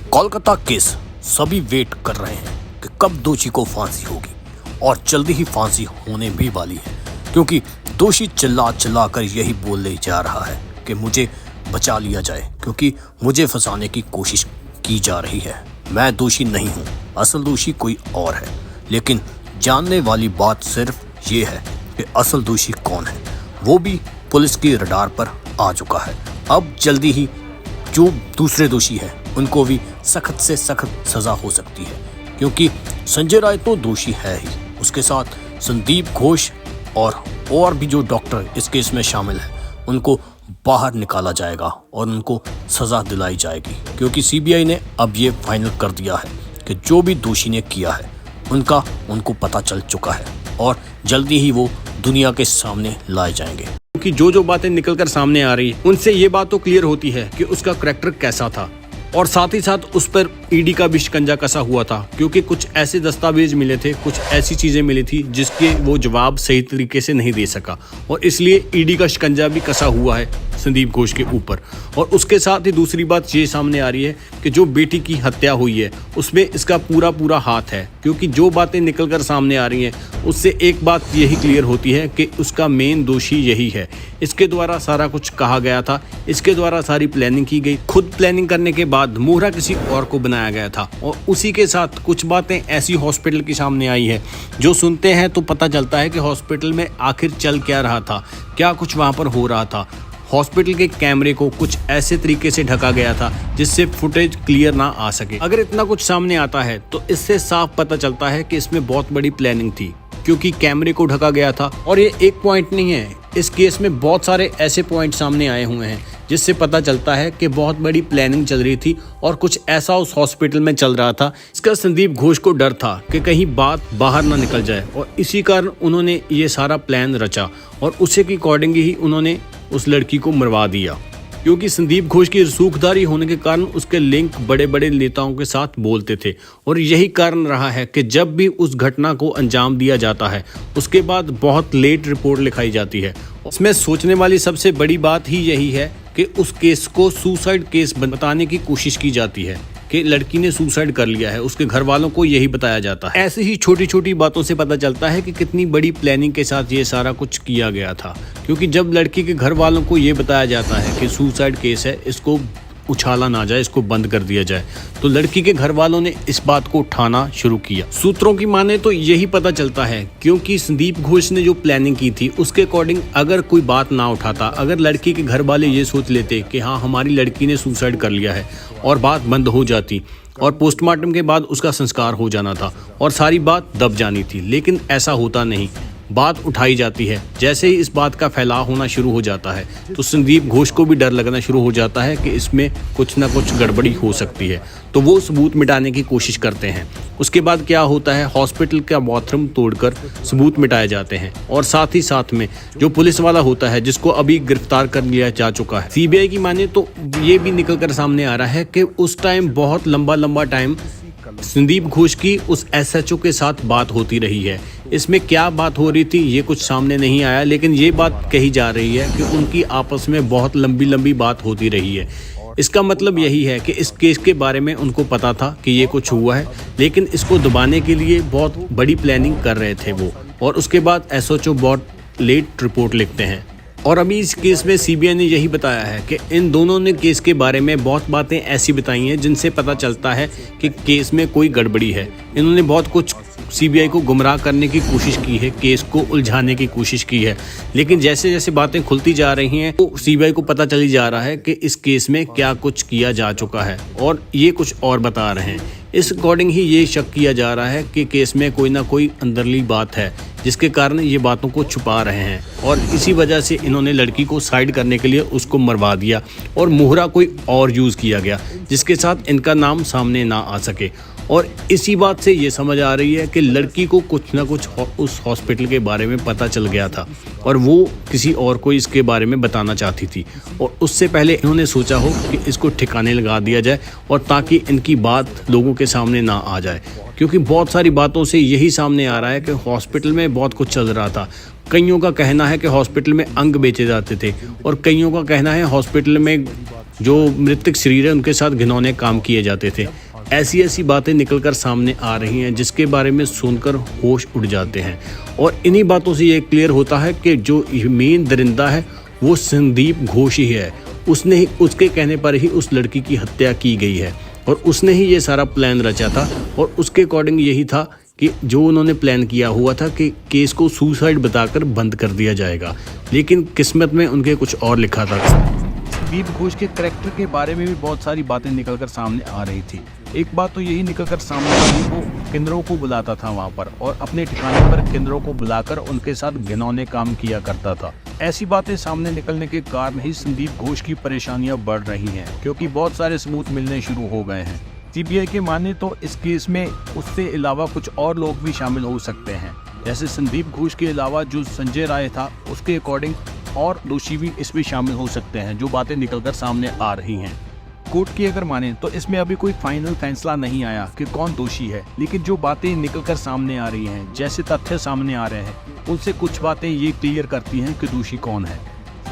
Kolkata case सभी wait कर रहे हैं कि कब दोषी को फांसी होगी और जल्दी ही फांसी होने भी वाली है, क्योंकि दोषी चिल्ला चिल्ला कर यही बोलने जा रहा है कि मुझे बचा लिया जाए, क्योंकि मुझे फंसाने की कोशिश की जा रही है। मैं दोषी नहीं हूँ, असल दोषी कोई और है। लेकिन जानने वाली बात सिर्फ ये है कि असल दोषी कौन है, वो भी पुलिस की रडार पर आ चुका है। अब जल्दी ही जो दूसरे दोषी हैं उनको भी सख्त से सख्त सजा हो सकती है, क्योंकि संजय राय तो दोषी है ही, उसके साथ संदीप घोष और भी जो डॉक्टर इस केस में शामिल है उनको बाहर निकाला जाएगा और उनको सजा दिलाई जाएगी, क्योंकि सीबीआई ने अब ये फाइनल कर दिया है कि जो भी दोषी ने किया है उनको पता चल चुका है और जल्दी ही वो दुनिया के सामने लाए जाएंगे। क्योंकि जो बातें निकलकर सामने आ रही है उनसे ये बात तो क्लियर होती है कि उसका करैक्टर कैसा था, और साथ ही साथ उस पर ईडी का भी शिकंजा कसा हुआ था, क्योंकि कुछ ऐसे दस्तावेज मिले थे, कुछ ऐसी चीजें मिली थी जिसके वो जवाब सही तरीके से नहीं दे सका, और इसलिए ईडी का शिकंजा भी कसा हुआ है संदीप घोष के ऊपर। और उसके साथ ही दूसरी बात ये सामने आ रही है कि जो बेटी की हत्या हुई है उसमें इसका पूरा हाथ है, क्योंकि जो बातें निकलकर सामने आ रही हैं उससे एक बात यही क्लियर होती है कि उसका मेन दोषी यही है। इसके द्वारा सारा कुछ कहा गया था, इसके द्वारा सारी प्लानिंग की गई, खुद प्लानिंग करने के बाद मोहरा किसी और को बनाया गया था, और उसी के साथ कुछ बातें ऐसी हॉस्पिटल की सामने आई है जो सुनते हैं तो पता चलता है कि हॉस्पिटल में आखिर चल क्या रहा था, क्या कुछ वहां पर हो रहा था। हॉस्पिटल के कैमरे को कुछ ऐसे तरीके से ढका गया था जिससे फुटेज क्लियर ना आ सके। अगर इतना कुछ सामने आता है तो इससे साफ पता चलता है कि इसमें बहुत बड़ी प्लानिंग थी, क्योंकि कैमरे को ढका गया था। और ये एक पॉइंट नहीं है, इस केस में बहुत सारे ऐसे पॉइंट सामने आए हुए हैं जिससे पता चलता है कि बहुत बड़ी प्लानिंग चल रही थी और कुछ ऐसा उस हॉस्पिटल में चल रहा था। इसका संदीप घोष को डर था कि कहीं बात बाहर ना निकल जाए, और इसी कारण उन्होंने ये सारा प्लान रचा और उसी के अकॉर्डिंग ही उन्होंने उस लड़की को मरवा दिया, क्योंकि संदीप घोष की रसूखदारी होने के कारण उसके लिंक बड़े बड़े नेताओं के साथ बोलते थे। और यही कारण रहा है कि जब भी उस घटना को अंजाम दिया जाता है उसके बाद बहुत लेट रिपोर्ट लिखाई जाती है। इसमें सोचने वाली सबसे बड़ी बात ही यही है कि उस केस को सुसाइड केस बताने की कोशिश की जाती है कि लड़की ने सुसाइड कर लिया है, उसके घर वालों को यही बताया जाता है। ऐसे ही छोटी छोटी बातों से पता चलता है कि कितनी बड़ी प्लानिंग के साथ ये सारा कुछ किया गया था, क्योंकि जब लड़की के घर वालों को ये बताया जाता है कि सुसाइड केस है, इसको उछाला ना जाए, इसको बंद कर दिया जाए, तो लड़की के घर वालों ने इस बात को उठाना शुरू किया। सूत्रों की माने तो यही पता चलता है, क्योंकि संदीप घोष ने जो प्लानिंग की थी उसके अकॉर्डिंग अगर कोई बात ना उठाता, अगर लड़की के घर वाले ये सोच लेते कि हाँ हमारी लड़की ने सुसाइड कर लिया है, और बात बंद हो जाती और पोस्टमार्टम के बाद उसका संस्कार हो जाना था और सारी बात दब जानी थी। लेकिन ऐसा होता नहीं, बात उठाई जाती है। जैसे ही इस बात का फैलाव होना शुरू हो जाता है तो संदीप घोष को भी डर लगना शुरू हो जाता है कि इसमें कुछ ना कुछ गड़बड़ी हो सकती है, तो वो सबूत मिटाने की कोशिश करते हैं। उसके बाद क्या होता है, हॉस्पिटल का बाथरूम तोड़कर सबूत मिटाए जाते हैं, और साथ ही साथ में जो पुलिस वाला होता है जिसको अभी गिरफ्तार कर लिया जा चुका है। सीबीआई की माने तो ये भी निकल कर सामने आ रहा है कि उस टाइम बहुत लंबा टाइम संदीप घोष की उस एसएचओ के साथ बात होती रही है। इसमें क्या बात हो रही थी ये कुछ सामने नहीं आया, लेकिन ये बात कही जा रही है कि उनकी आपस में बहुत लंबी बात होती रही है। इसका मतलब यही है कि इस केस के बारे में उनको पता था कि ये कुछ हुआ है, लेकिन इसको दबाने के लिए बहुत बड़ी प्लानिंग कर रहे थे वो, और उसके बाद एसएचओ बहुत लेट रिपोर्ट लिखते हैं। और अभी इस केस में सीबीआई ने यही बताया है कि इन दोनों ने केस के बारे में बहुत बातें ऐसी बताई हैं जिनसे पता चलता है कि केस में कोई गड़बड़ी है। इन्होंने बहुत कुछ सीबीआई को गुमराह करने की कोशिश की है, केस को उलझाने की कोशिश की है, लेकिन जैसे जैसे बातें खुलती जा रही हैं तो सीबीआई को पता चली जा रहा है कि इस केस में क्या कुछ किया जा चुका है और ये कुछ और बता रहे हैं। इस अकॉर्डिंग ही ये शक किया जा रहा है कि केस में कोई ना कोई अंदरली बात है जिसके कारण ये बातों को छुपा रहे हैं, और इसी वजह से इन्होंने लड़की को साइड करने के लिए उसको मरवा दिया और मोहरा कोई और यूज़ किया गया जिसके साथ इनका नाम सामने ना आ सके। और इसी बात से ये समझ आ रही है कि लड़की को कुछ ना कुछ उस हॉस्पिटल के बारे में पता चल गया था और वो किसी और को इसके बारे में बताना चाहती थी, और उससे पहले इन्होंने सोचा हो कि इसको ठिकाने लगा दिया जाए और ताकि इनकी बात लोगों के सामने ना आ जाए, क्योंकि बहुत सारी बातों से यही सामने आ रहा है कि हॉस्पिटल में बहुत कुछ चल रहा था। कईयों का कहना है कि हॉस्पिटल में अंग बेचे जाते थे और कईयों का कहना है हॉस्पिटल में जो मृतक शरीर है उनके साथ घिनौने काम किए जाते थे। ऐसी ऐसी बातें निकलकर सामने आ रही हैं जिसके बारे में सुनकर होश उड़ जाते हैं। और इन्हीं बातों से ये क्लियर होता है कि जो मेन दरिंदा है वो संदीप घोष ही है। उसके कहने पर ही उस लड़की की हत्या की गई है और उसने ही ये सारा प्लान रचा था। और उसके अकॉर्डिंग यही था कि जो उन्होंने प्लान किया हुआ था कि केस को सुसाइड बताकर बंद कर दिया जाएगा, लेकिन किस्मत में उनके कुछ और लिखा था। संदीप घोष के करैक्टर के बारे में भी बहुत सारी बातें निकलकर सामने आ रही थी। एक बात तो यही निकलकर सामने आई, वो किन्नरों को बुलाता था वहाँ पर और अपने ठिकाने पर किन्नरों को बुलाकर उनके साथ घिनौने काम किया करता था। ऐसी बातें सामने निकलने के कारण ही संदीप घोष की परेशानियां बढ़ रही हैं, क्योंकि बहुत सारे सबूत मिलने शुरू हो गए हैं। सीबीआई के माने तो इस केस में उससे अलावा कुछ और लोग भी शामिल हो सकते हैं, जैसे संदीप घोष के अलावा जो संजय राय था उसके अकॉर्डिंग और दोषी भी इसमें शामिल हो सकते हैं, जो बातें निकलकर सामने आ रही हैं। कोर्ट की अगर माने तो इसमें अभी कोई फाइनल फैसला नहीं आया कि कौन दोषी है, लेकिन जो बातें निकलकर सामने आ रही हैं, जैसे तथ्य सामने आ रहे हैं, उनसे कुछ बातें ये क्लियर करती हैं कि दोषी कौन है।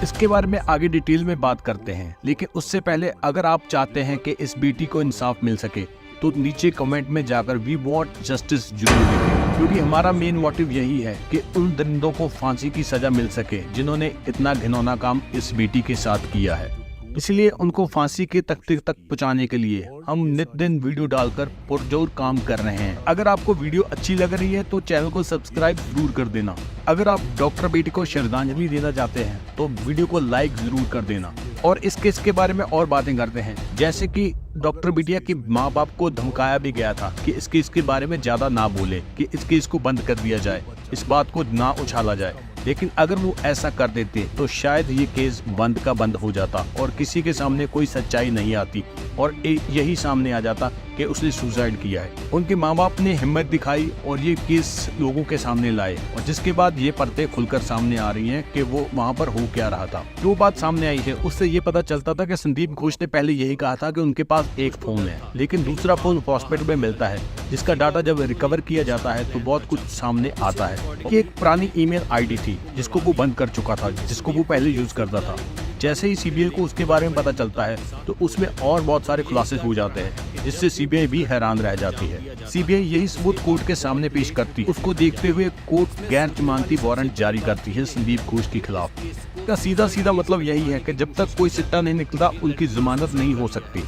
इसके बारे में आगे डिटेल में बात करते हैं, लेकिन उससे पहले अगर आप चाहते हैं कि इस बेटी को इंसाफ मिल सके तो नीचे कमेंट में जाकर वी वांट जस्टिस जरूर लिखें, क्योंकि हमारा मेन मोटिव यही है कि उन दरिंदों को फांसी की सजा मिल सके जिन्होंने इतना घिनौना काम इस बेटी के साथ किया है। इसलिए उनको फांसी के तख्ते तक पहुंचाने के लिए हम नित दिन वीडियो डालकर पुरजोर काम कर रहे हैं। अगर आपको वीडियो अच्छी लग रही है तो चैनल को सब्सक्राइब जरूर कर देना। अगर आप डॉक्टर बेटी को श्रद्धांजलि देना चाहते हैं तो वीडियो को लाइक जरूर कर देना। और इस केस के बारे में और बातें करते हैं, जैसे कि डॉक्टर बिटिया के माँ बाप को धमकाया भी गया था कि इस केस के बारे में ज्यादा ना बोले, कि इस केस को बंद कर दिया जाए, इस बात को ना उछाला जाए। लेकिन अगर वो ऐसा कर देते तो शायद ये केस बंद का बंद हो जाता और किसी के सामने कोई सच्चाई नहीं आती और यही सामने आ जाता कि उसने सुसाइड किया है। उनके माँ बाप ने हिम्मत दिखाई और ये केस लोगों के सामने लाए, और जिसके बाद ये परतें खुलकर सामने आ रही हैं कि वो वहाँ पर हो क्या रहा था। जो बात सामने आई है उससे ये पता चलता था कि संदीप घोष ने पहले यही कहा था कि उनके पास एक फोन है, लेकिन दूसरा फोन हॉस्पिटल में मिलता है, जिसका डाटा जब रिकवर किया जाता है तो बहुत कुछ सामने आता है कि एक पुरानी ईमेल आईडी थी जिसको वो बंद कर चुका था, जिसको वो पहले यूज करता था। जैसे ही सीबीआई को उसके बारे में पता चलता है तो उसमें और बहुत सारे खुलासे हो जाते हैं, जिससे सीबीआई भी हैरान रह जाती है। सीबीआई यही सबूत कोर्ट के सामने पेश करती, उसको देखते हुए कोर्ट गैर जमानती वारंट जारी करती है संदीप घोष के खिलाफ। इसका सीधा सीधा मतलब यही है कि जब तक कोई सिट्टा नहीं निकलता उनकी जमानत नहीं हो सकती।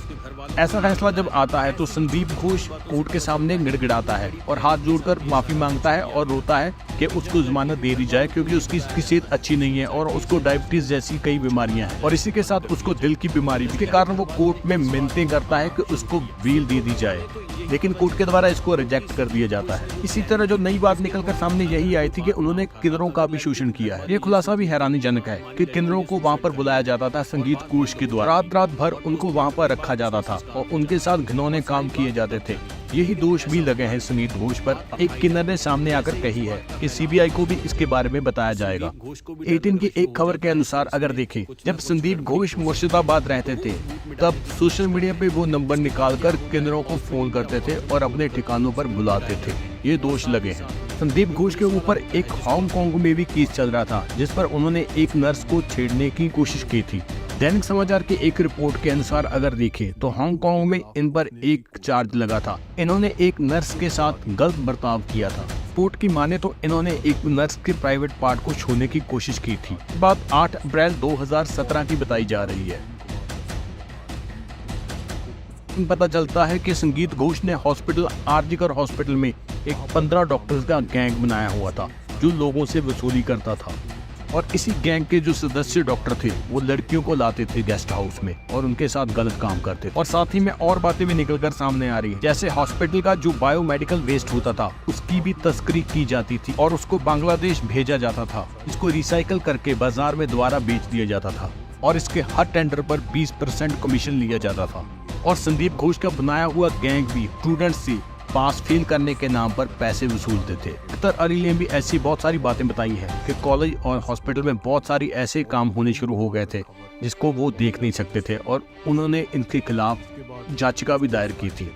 ऐसा फैसला जब आता है तो संदीप घोष कोर्ट के सामने गिड़गिड़ाता है और हाथ जोड़कर माफी मांगता है और रोता है कि उसको जमानत दे दी जाए, क्योंकि उसकी सेहत अच्छी नहीं है और उसको डायबिटीज जैसी कई बीमारियां हैं और इसी के साथ उसको दिल की बीमारी के कारण वो कोर्ट में मिन्नतें करता है कि उसको बेल दे दी जाए, लेकिन कोर्ट के द्वारा इसको रिजेक्ट कर दिया जाता है। इसी तरह जो नई बात निकलकर सामने यही आई थी कि उन्होंने किन्नरों का भी शोषण किया है। ये खुलासा भी हैरानीजनक है कि किन्नरों को वहाँ पर बुलाया जाता था संगीत घोष के द्वारा, रात भर उनको वहाँ पर रखा जाता था और उनके साथ घिनौने काम किए जाते थे। यही दोष भी लगे हैं संदीप घोष पर। एक किन्नर ने सामने आकर कही है कि सीबीआई को भी इसके बारे में बताया जाएगा। 18 की एक खबर के अनुसार अगर देखें, जब संदीप घोष मुर्शिदाबाद रहते थे तब सोशल मीडिया पे वो नंबर निकालकर किन्नरों को फोन करते थे और अपने ठिकानों पर बुलाते थे। ये दोष लगे हैं। संदीप घोष के ऊपर एक हांगकांग में भी केस चल रहा था, जिस पर उन्होंने एक नर्स को छेड़ने की कोशिश की थी। दैनिक समाचार की एक रिपोर्ट के अनुसार अगर देखें तो हांगकांग में इन पर एक चार्ज लगा था। इन्होंने एक नर्स के साथ गलत बर्ताव किया था। रिपोर्ट की माने तो इन्होंने एक नर्स के प्राइवेट पार्ट को छूने की कोशिश की थी। बात 8 अप्रैल 2017 की बताई जा रही है। पता चलता है कि संगीत घोष ने हॉस्पिटल आरजीकर हॉस्पिटल में एक 15 डॉक्टर्स का गैंग बनाया हुआ था जो लोगों से वसूली करता था, और इसी गैंग के जो सदस्य डॉक्टर थे वो लड़कियों को लाते थे गेस्ट हाउस में और उनके साथ गलत काम करते थे। और साथ ही में और बातें भी निकलकर सामने आ रही है, जैसे हॉस्पिटल का जो बायोमेडिकल वेस्ट होता था उसकी भी तस्करी की जाती थी और उसको बांग्लादेश भेजा जाता था। इसको रिसाइकल करके बाजार में दोबारा बेच दिया जाता था और इसके हर टेंडर पर 20% कमीशन लिया जाता था। और संदीप घोष का बनाया हुआ गैंग भी स्टूडेंट्स से पास फेल करने के नाम पर पैसे वसूलते थे। अख्तर अली ने भी ऐसी बहुत सारी बातें बताई हैं कि कॉलेज और हॉस्पिटल में बहुत सारी ऐसे काम होने शुरू हो गए थे जिसको वो देख नहीं सकते थे और उन्होंने इनके खिलाफ याचिका भी दायर की थी।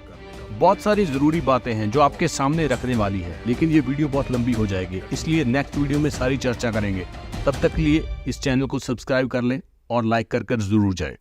बहुत सारी जरूरी बातें हैं जो आपके सामने रखने वाली है, लेकिन ये वीडियो बहुत लंबी हो जाएगी, इसलिए नेक्स्ट वीडियो में सारी चर्चा करेंगे। तब तक के लिए इस चैनल को सब्सक्राइब कर लें और लाइक कर जरूर जाए।